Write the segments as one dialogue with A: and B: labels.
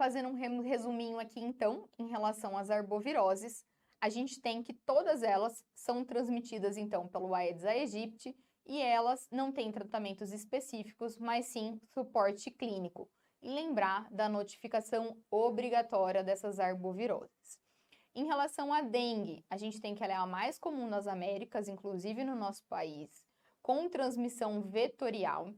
A: Fazendo um resuminho aqui, então, em relação às arboviroses, a gente tem que todas elas são transmitidas, então, pelo Aedes aegypti e elas não têm tratamentos específicos, mas sim suporte clínico. E lembrar da notificação obrigatória dessas arboviroses. Em relação à dengue, a gente tem que ela é a mais comum nas Américas, inclusive no nosso país, com transmissão vetorial.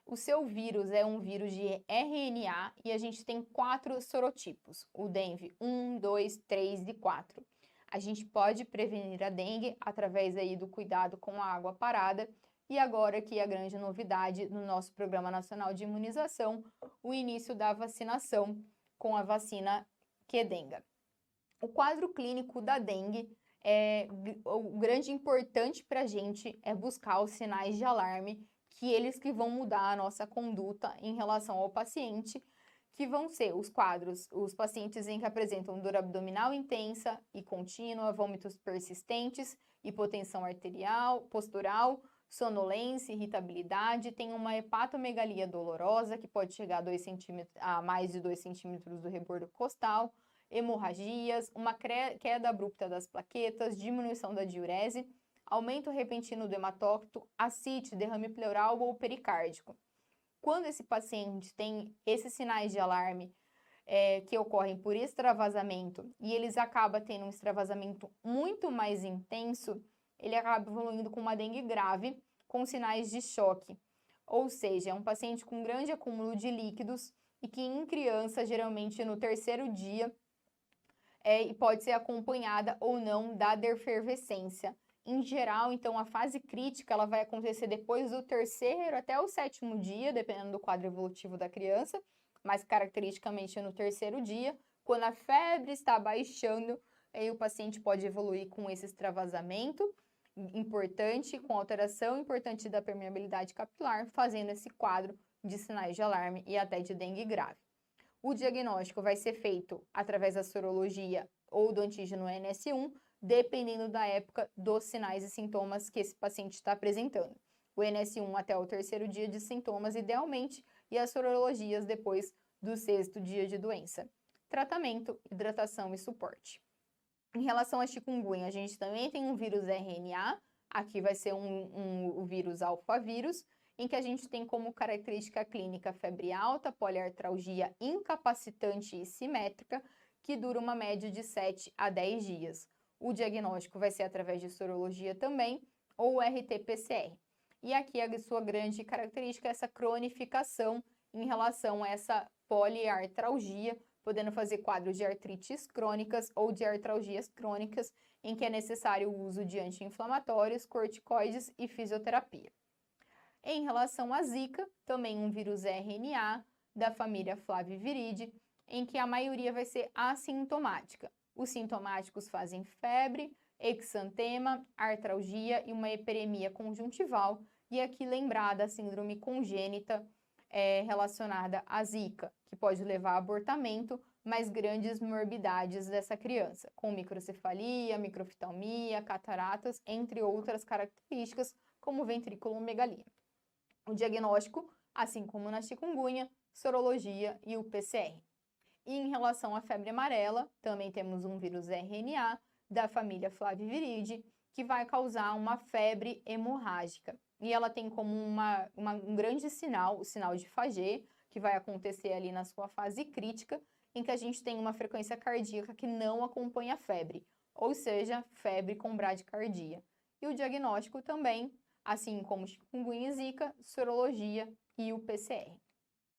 A: O seu vírus é um vírus de RNA e a gente tem 4 sorotipos, o dengue 1, 2, 3 e 4. A gente pode prevenir a dengue através aí do cuidado com a água parada e agora aqui a grande novidade no nosso Programa Nacional de Imunização, o início da vacinação com a vacina Qdenga. O quadro clínico da dengue o grande importante para a gente é buscar os sinais de alarme que eles que vão mudar a nossa conduta em relação ao paciente, que vão ser os quadros, os pacientes em que apresentam dor abdominal intensa e contínua, vômitos persistentes, hipotensão arterial, postural, sonolência, irritabilidade, tem uma hepatomegalia dolorosa, que pode chegar a mais de 2 centímetros do rebordo costal, hemorragias, uma queda abrupta das plaquetas, diminuição da diurese, aumento repentino do hematócrito, ascite, derrame pleural ou pericárdico. Quando esse paciente tem esses sinais de alarme que ocorrem por extravasamento e eles acabam tendo um extravasamento muito mais intenso, ele acaba evoluindo com uma dengue grave com sinais de choque. Ou seja, é um paciente com grande acúmulo de líquidos e que em criança, geralmente no terceiro dia, e pode ser acompanhada ou não da defervescência. Em geral, então, a fase crítica ela vai acontecer depois do terceiro até o 7º dia, dependendo do quadro evolutivo da criança, mas caracteristicamente no terceiro dia, quando a febre está baixando, aí o paciente pode evoluir com esse extravasamento importante, com alteração importante da permeabilidade capilar, fazendo esse quadro de sinais de alarme e até de dengue grave. O diagnóstico vai ser feito através da sorologia ou do antígeno NS1, dependendo da época dos sinais e sintomas que esse paciente está apresentando. O NS1 até o terceiro dia de sintomas, idealmente, e as sorologias depois do 6º dia de doença. Tratamento, hidratação e suporte. Em relação à chikungunya, a gente também tem um vírus RNA, aqui vai ser o vírus alfavírus, em que a gente tem como característica clínica febre alta, poliartralgia incapacitante e simétrica, que dura uma média de 7 a 10 dias. O diagnóstico vai ser através de sorologia também, ou RT-PCR. E aqui a sua grande característica é essa cronificação em relação a essa poliartralgia, podendo fazer quadros de artrites crônicas ou de artralgias crônicas, em que é necessário o uso de anti-inflamatórios, corticoides e fisioterapia. Em relação à Zika, também um vírus RNA da família Flaviviridae, em que a maioria vai ser assintomática. Os sintomáticos fazem febre, exantema, artralgia e uma hiperemia conjuntival. E aqui lembrar da síndrome congênita relacionada à Zika, que pode levar a abortamento, mas grandes morbidades dessa criança, com microcefalia, microftalmia, cataratas, entre outras características, como ventriculomegalia. O diagnóstico, assim como na chikungunya, sorologia e o PCR. E em relação à febre amarela, também temos um vírus RNA da família Flaviviridae, que vai causar uma febre hemorrágica. E ela tem como um grande sinal, o sinal de Fagé, que vai acontecer ali na sua fase crítica, em que a gente tem uma frequência cardíaca que não acompanha a febre, ou seja, febre com bradicardia. E o diagnóstico também, assim como chikungunya e zika, sorologia e o PCR.